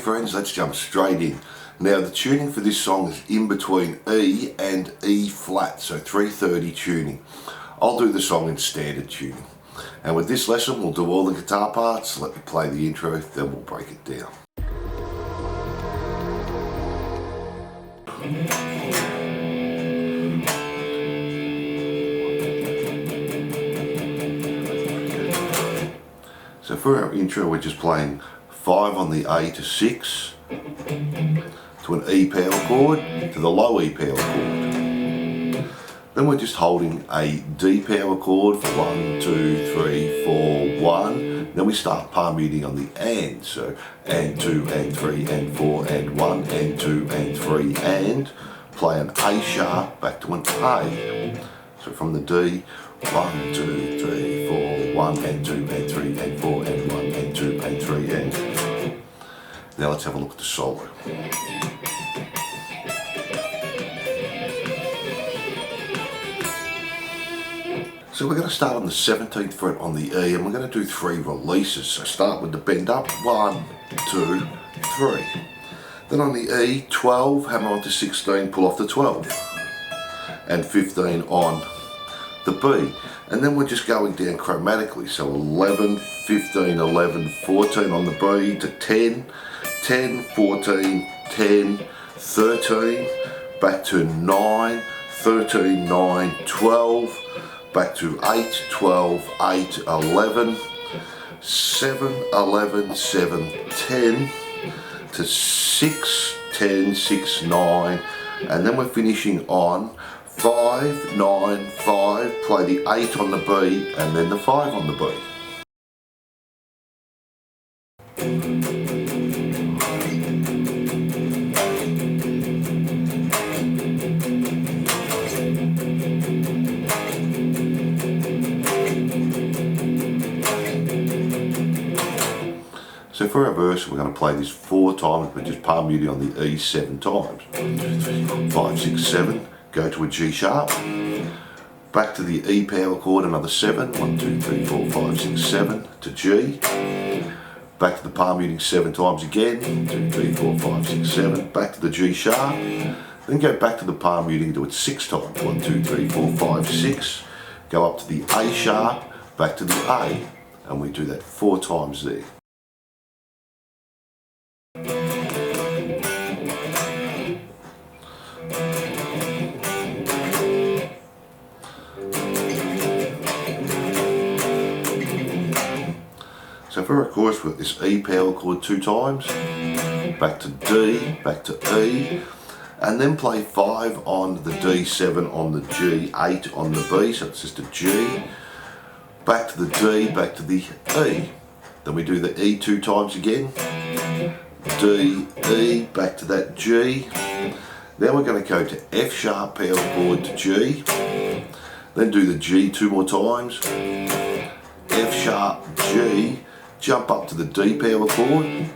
friends, let's jump straight in. Now the tuning for this song is in between E and E flat, so 330 tuning. I'll do the song in standard tuning. And with this lesson we'll do all the guitar parts. Let me play the intro, then we'll break it down. So for our intro we're just playing 5 on the A to 6, to an E power chord, to the low E power chord. Then we're just holding a D power chord for 1, 2, 3, 4, 1. Then we start palm muting on the and, so and 2, and 3, and 4, and 1, and 2, and 3, and play an A sharp back to an A. So from the D, 1, 2, 3, 4, 1, and 2, and 3, and 4, and 1, and 2, and 3, and... Now let's have a look at the solo. So we're going to start on the 17th fret on the E, and we're going to do 3 releases. So start with the bend up, 1, 2, 3. Then on the E, 12, hammer onto 16, pull off the 12. And 15 on the B. And then we're just going down chromatically. So 11, 15, 11, 14 on the B to 10, 10, 14, 10, 13, back to 9, 13, 9, 12, back to 8, 12, 8, 11, 7, 11, 7, 10, to 6, 10, 6, 9, and then we're finishing on 5, 9, 5, play the 8 on the B, and then the 5 on the B. So for our verse, we're going to play this 4 times, but just palm muting on the E 7 times. 1, 2, 3, 4, 5, 6, 7. Go to a G sharp. Back to the E power chord, another 7. 1, 2, 3, 4, 5, 6, 7 to G. Back to the palm muting 7 times again. 2, 3, 4, 5, 6, 7. Back to the G sharp. Then go back to the palm muting and do it 6 times. 1, 2, 3, 4, 5, 6. Go up to the A sharp, back to the A. And we do that 4 times there. So for our chorus, we've got this E power chord 2 times, back to D, back to E, and then play 5 on the D, 7 on the G, 8 on the B, so it's just a G, back to the D, back to the E. Then we do the E 2 times again, D, E, back to that G. Then we're going to go to F sharp power chord to G, then do the G 2 more times, F sharp, G, jump up to the D power chord,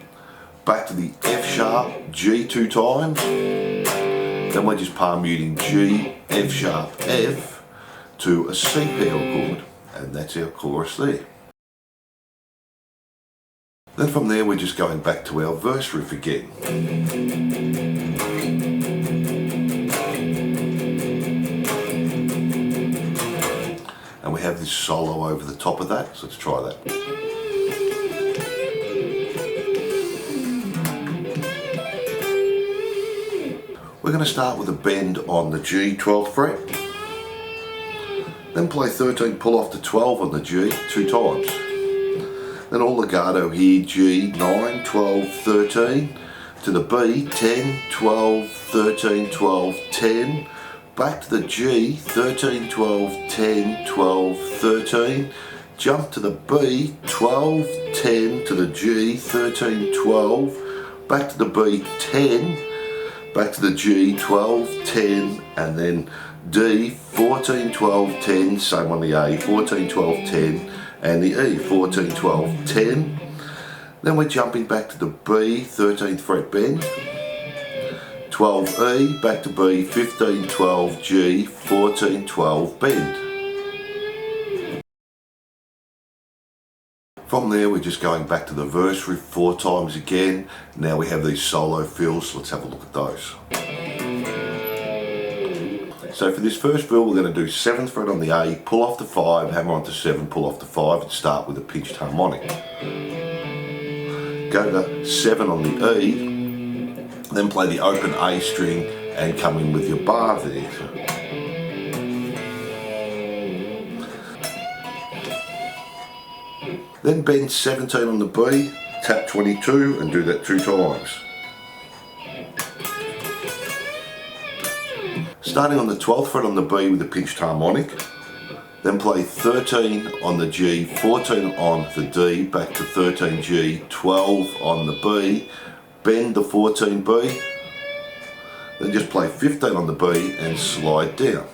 back to the F sharp, G 2 times, then we're just palm muting G, F sharp, F to a C power chord, and that's our chorus there. Then from there we're just going back to our verse riff again. And we have this solo over the top of that, so let's try that. We're going to start with a bend on the G 12th fret, then play 13, pull off to 12 on the G 2 times, then all legato here, G 9, 12, 13, to the B 10, 12, 13, 12, 10, back to the G 13, 12, 10, 12, 13, jump to the B 12, 10, to the G 13, 12, back to the B 10, back to the G 12, 10, and then D 14, 12, 10, same on the A, 14, 12, 10, and the E 14, 12, 10. Then we're jumping back to the B 13th fret bend, 12 E, back to B, 15, 12, G, 14, 12 bend. From there we're just going back to the verse riff 4 times again. Now we have these solo fills, so let's have a look at those. So for this first fill we're going to do 7th fret on the A, pull off the 5, hammer onto 7, pull off the 5 and start with a pinched harmonic. Go to 7 on the E, then play the open A string and come in with your bar there. Then bend 17 on the B, tap 22 and do that 2 times. Starting on the 12th fret on the B with a pinched harmonic, then play 13 on the G, 14 on the D, back to 13 G, 12 on the B, bend the 14 B, then just play 15 on the B and slide down.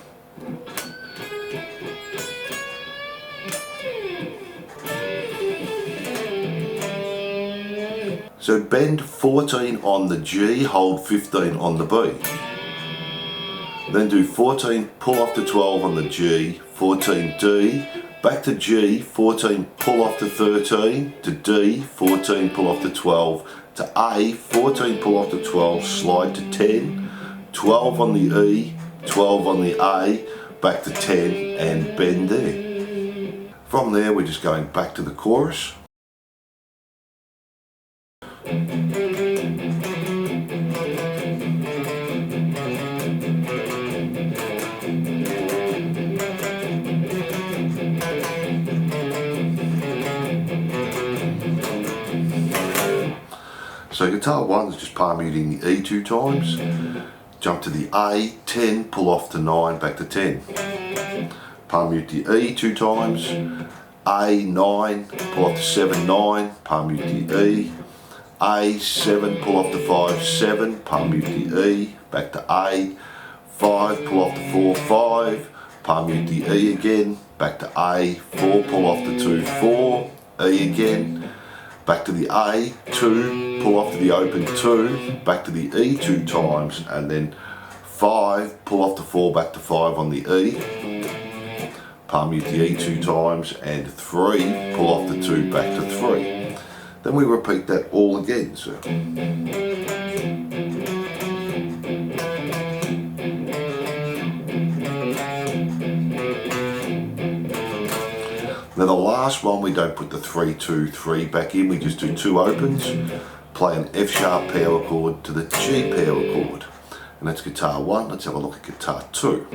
So bend 14 on the G, hold 15 on the B. Then do 14, pull off to 12 on the G, 14 D, back to G, 14, pull off to 13, to D, 14, pull off to 12, to A, 14, pull off to 12, slide to 10, 12 on the E, 12 on the A, back to 10 and bend there. From there we're just going back to the chorus. So guitar 1 is just palm muting the E 2 times, jump to the A, 10, pull off to 9, back to 10. Palm mute the E 2 times, A, 9, pull off to 7, 9, palm mute the E, A, 7, pull off to 5, 7, palm mute the E, back to A, 5, pull off to 4, 5, palm mute the E again, back to A, 4, pull off to 2, 4, E again, back to the A, 2, pull off to the open 2, back to the E 2 times, and then 5, pull off to 4, back to 5 on the E, palm mute the E 2 times, and 3, pull off to 2, back to 3. Then we repeat that all again. So. Now the last one we don't put the 3, 2, 3 back in, we just do 2 opens, play an F sharp power chord to the G power chord. And that's guitar 1, let's have a look at guitar 2.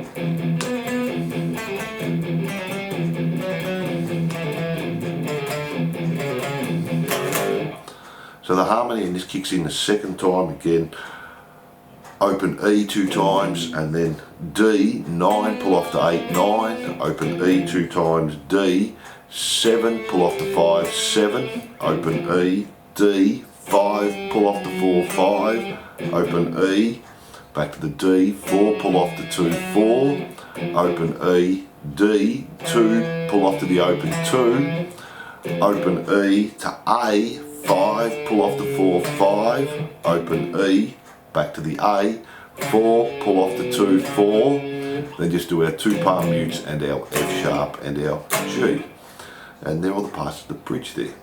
So the harmony in this kicks in the second time again, open E 2 times and then D, 9, pull off to 8, 9, open E 2 times, D, 7, pull off to 5, 7, open E, D, 5, pull off to 4, 5, open E, back to the D, 4, pull off to 2, 4, open E, D, 2, pull off to the open 2, open E to A, 5, pull off to 4, 5, open E, back to the A, 4, pull off to 2, 4, then just do our 2 palm mutes and our F sharp and our G. And they're all the parts of the bridge there.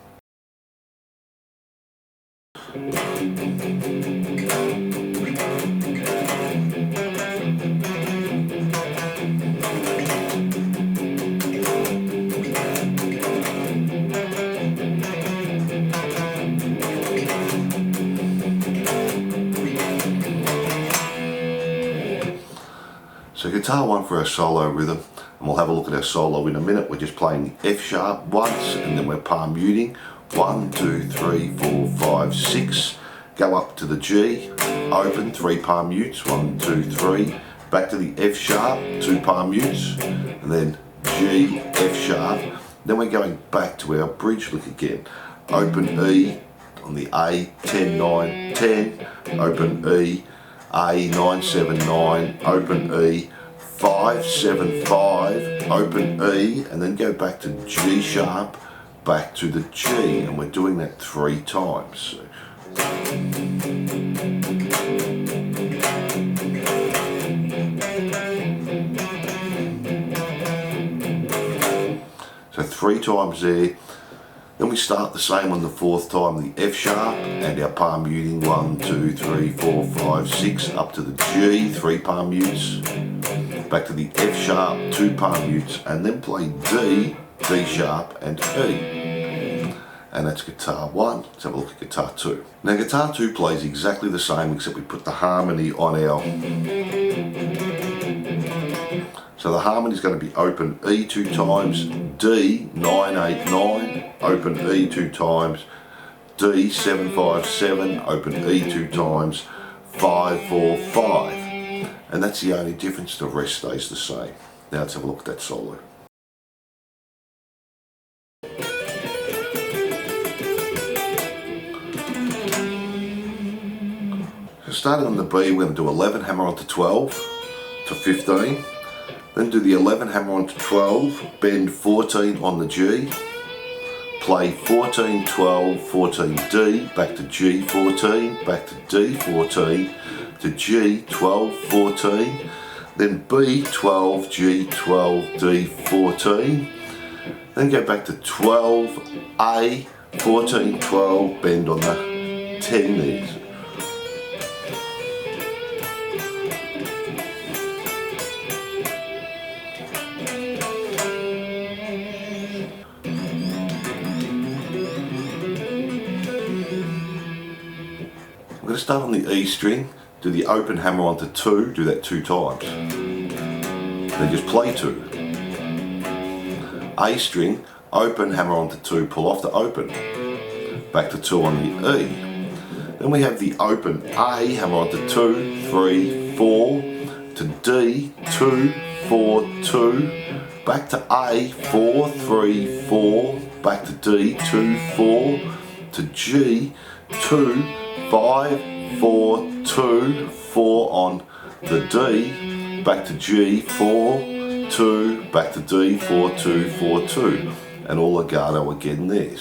So guitar 1 for our solo rhythm, and we'll have a look at our solo in a minute. We're just playing the F sharp once and then we're palm muting 1, 2, 3, 4, 5, 6, go up to the G, open 3 palm mutes, 1, 2, 3, back to the F sharp, 2 palm mutes, and then G, F sharp. Then we're going back to our bridge lick again, open E on the A, 10, 9, 10, open E, A, 9, 7, 9, open E, 5, 7, 5, open E, and then go back to G sharp, back to the G, and we're doing that 3 times. So 3 times there. Then Then we start the same on the fourth time, the F sharp and our palm muting 1, 2, 3, 4, 5, 6 up to the G, 3 palm mutes, back to the F sharp, 2 palm mutes, and then play D, D sharp and E. And that's guitar 1. Let's have a look at guitar 2. Now guitar 2 plays exactly the same except we put the harmony on our... So the harmony is going to be open E 2 times, D 9 8 9, open E 2 times, D 7 5 7, open E 2 times, 5 4 5. And that's the only difference, the rest stays the same. Now let's have a look at that solo. So starting on the B, we're going to do 11, hammer onto 12 to 15. Then do the 11, hammer onto 12, bend 14 on the G, play 14, 12, 14, D, back to G 14, back to D 14, to G 12, 14, then B 12, G 12, D 14, then go back to 12, A, 14, 12, bend on the 10 there. We're going to start on the E string, do the open hammer onto 2, do that 2 times. Then just play 2. A string, open hammer onto 2, pull off the open. Back to 2 on the E. Then we have the open A, hammer onto 2, 3, 4, to D, 2, 4, 2, back to A, 4, 3, 4, back to D, 2, 4, to G, 2, 5, 4, 2, 4 on the D, back to G, 4, 2, back to D, 4, 2, 4, 2, and all legato again there.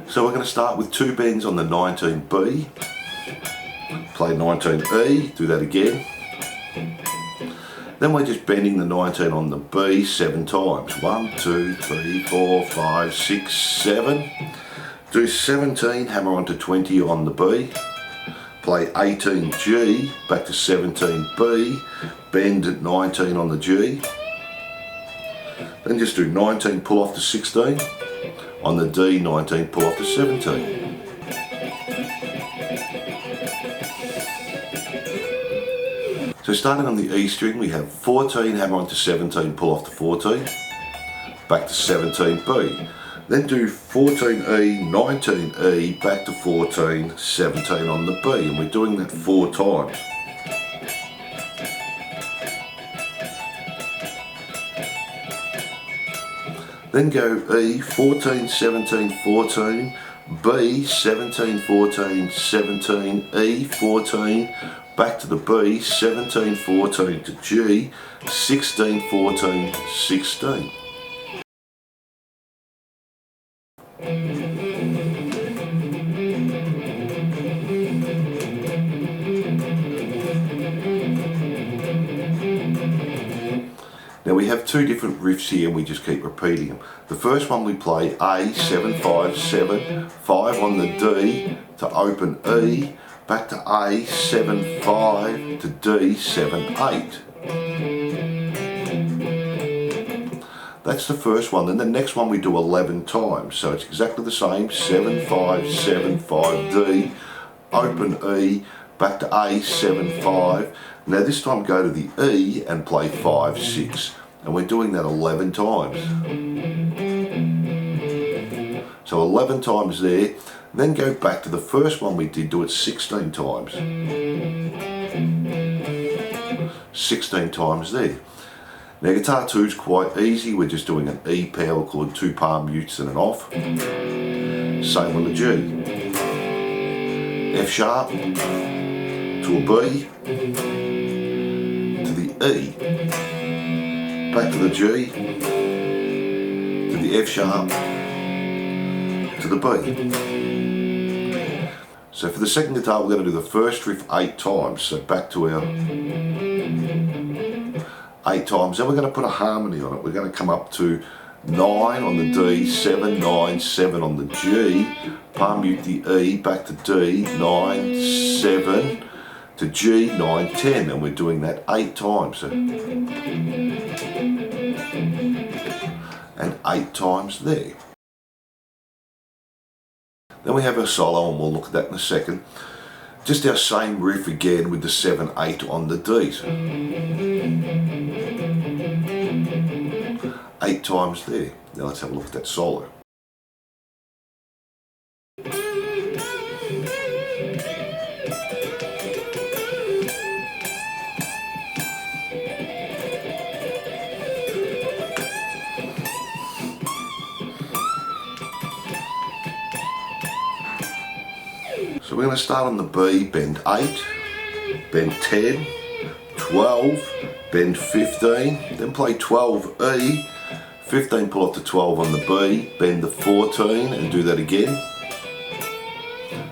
So we're going to start with 2 bends on the 19B, play 19E, do that again. Then we're just bending the 19 on the B 7 times. 1, 2, 3, 4, 5, 6, 7. Do 17, hammer onto 20 on the B. Play 18 G, back to 17 B, bend at 19 on the G. Then just do 19, pull off to 16. On the D, 19, pull off to 17. So starting on the E string, we have 14, hammer onto 17, pull off to 14, back to 17B. Then do 14E, 19E, back to 14, 17 on the B, and we're doing that 4 times. Then go E, 14, 17, 14, B, 17, 14, 17, E, 14, back to the B, 17, 14 to G, 16, 14, 16. Now we have 2 different riffs here and we just keep repeating them. The first one we play A, 7, 5, 7, 5 on the D to open E, back to A, 7, 5 to D, 7, 8. That's the first one. Then the next one we do 11 times. So it's exactly the same, 7, 5, 7, 5, D, open E, back to A, 7, 5. Now this time go to the E and play 5, 6. And we're doing that 11 times. So 11 times there. Then go back to the first one we did, do it 16 times. 16 times there. Now guitar 2 is quite easy, we're just doing an E power chord, 2 palm mutes and an off. Same on the G. F sharp to a B, to the E, back to the G, to to the F sharp, to the B. So for the second guitar we're going to do the first riff 8 times, so back to our 8 times, then we're going to put a harmony on it. We're going to come up to 9 on the D, 7, 9, 7 on the G, palm mute the E, back to D, 9, 7, to G, 9, 10, and we're doing that 8 times. So, and 8 times there. Then we have our solo, and we'll look at that in a second. Just our same riff again with the 7, 8 on the D. So 8 times there. Now let's have a look at that solo. So we're going to start on the B, bend 8, bend 10, 12, bend 15, then play 12 E, 15 pull off the 12 on the B, bend the 14 and do that again.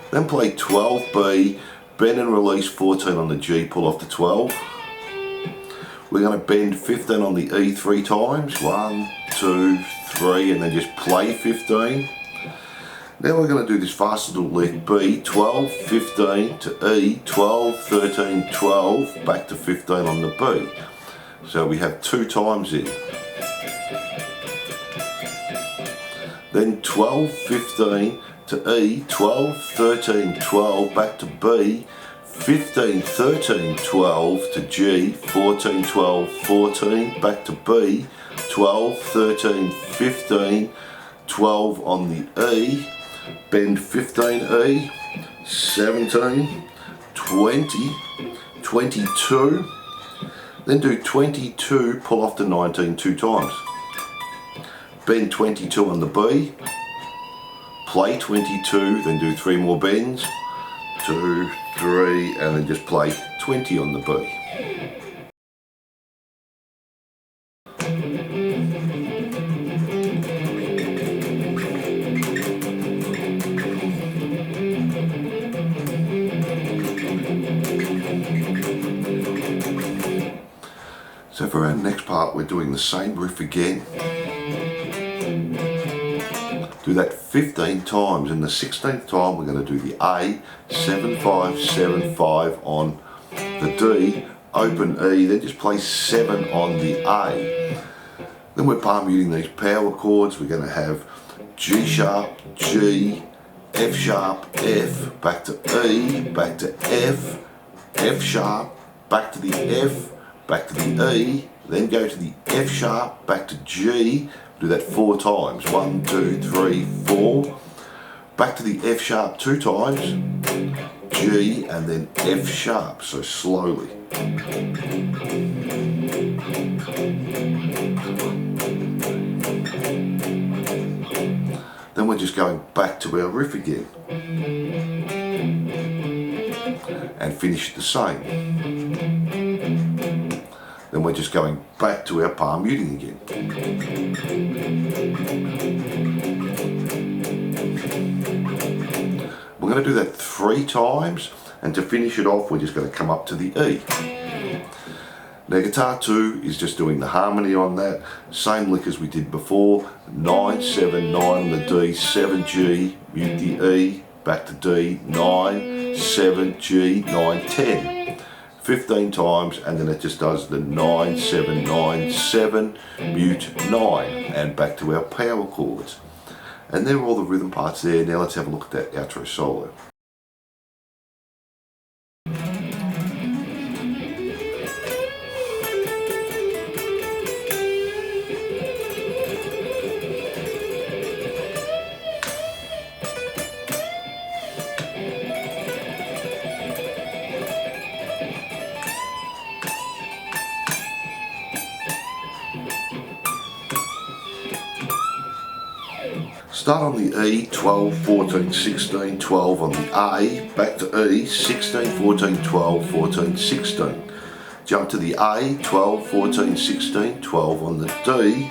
Then play 12 B, bend and release 14 on the G, pull off the 12. We're going to bend 15 on the E 3 times, 1, 2, 3, and then just play 15. Now we're going to do this fast little lick, B, 12, 15 to E, 12, 13, 12, back to 15 on the B. So we have 2 times in. Then 12, 15 to E, 12, 13, 12, back to B, 15, 13, 12 to G, 14, 12, 14, back to B, 12, 13, 15, 12 on the E, bend 15 E, 17, 20, 22, then do 22, pull off the 19 2 times. Bend 22 on the B, play 22, then do 3 more bends, 2, 3, and then just play 20 on the B. So for our next part we're doing the same riff again. Do that 15 times, and the 16th time we're going to do the A, 7, 5, 7, 5 on the D, open E, then just play 7 on the A. Then we're palm muting these power chords. We're going to have G sharp, G, F sharp, F, back to E, back to F, F sharp, back to the F, back to the E, then go to the F sharp, back to G, do that 4 times, 1, 2, 3, 4, back to the F sharp 2 times, G, and then F sharp, so slowly. Then we're just going back to our riff again and finish the same. Then we're just going back to our palm muting again. We're going to do that 3 times, and to finish it off we're just going to come up to the E. Now guitar 2 is just doing the harmony on that, same lick as we did before, 9, 7, 9 on the D, 7 G, mute the E, back to D, 9, 7, G, 9, 10. 15 times, and then it just does the 9, 7, 9, 7, mute 9, and back to our power chords. And there are all the rhythm parts there. Now let's have a look at that outro solo. Start on the E, 12, 14, 16, 12 on the A, back to E, 16, 14, 12, 14, 16. Jump to the A, 12, 14, 16, 12 on the D,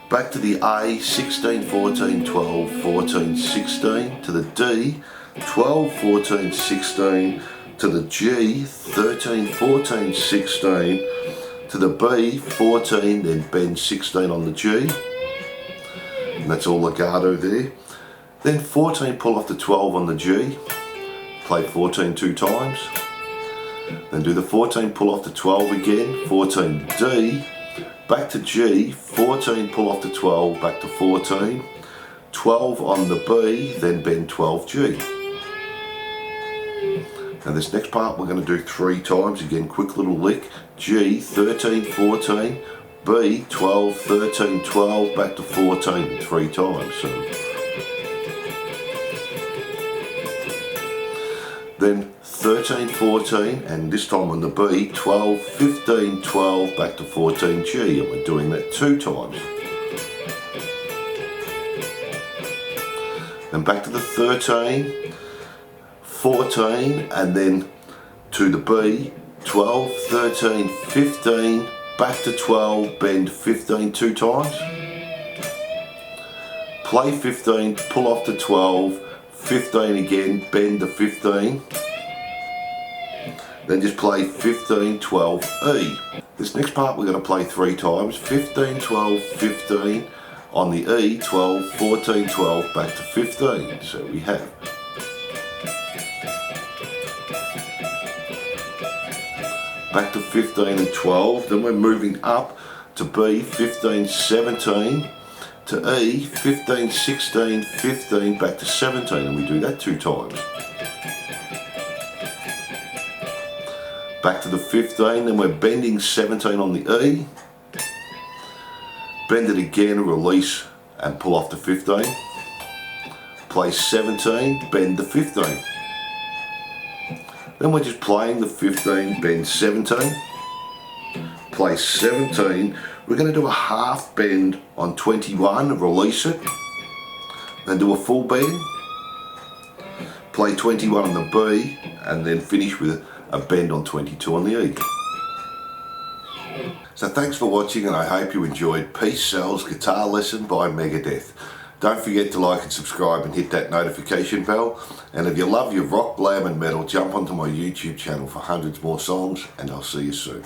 back to the A, 16, 14, 12, 14, 16, to the D, 12, 14, 16, to the G, 13, 14, 16, to the B, 14, then bend 16 on the G, and that's all legato there. Then 14, pull off the 12 on the G, play 14 2 times, then do the 14, pull off the 12 again, 14 D, back to G, 14, pull off the 12, back to 14, 12 on the B, then bend 12 G. Now this next part we're going to do 3 times, again quick little lick, G, 13, 14, B, 12, 13, 12, back to 14, 3 times. So then 13, 14, and this time on the B, 12, 15, 12, back to 14 G, and we're doing that 2 times. Then back to the 13, 14, and then to the B, 12, 13, 15, back to 12, bend 15 2 times. Play 15, pull off the 12, 15 again, bend the 15. Then just play 15, 12, E. This next part we're going to play 3 times, 15, 12, 15, on the E, 12, 14, 12, back to 15. So we have back to 15 and 12, then we're moving up to B, 15, 17, to E, 15, 16, 15, back to 17, and we do that 2 times. Back to the 15, then we're bending 17 on the E, bend it again, release and pull off the 15, play 17, bend the 15. Then we're just playing the 15, bend 17, play 17, we're going to do a half bend on 21, release it, then do a full bend, play 21 on the B, and then finish with a bend on 22 on the E. So thanks for watching, and I hope you enjoyed Peace Sells Guitar Lesson by Megadeth. Don't forget to like and subscribe and hit that notification bell. And if you love your rock, glam and metal, jump onto my YouTube channel for hundreds more songs, and I'll see you soon.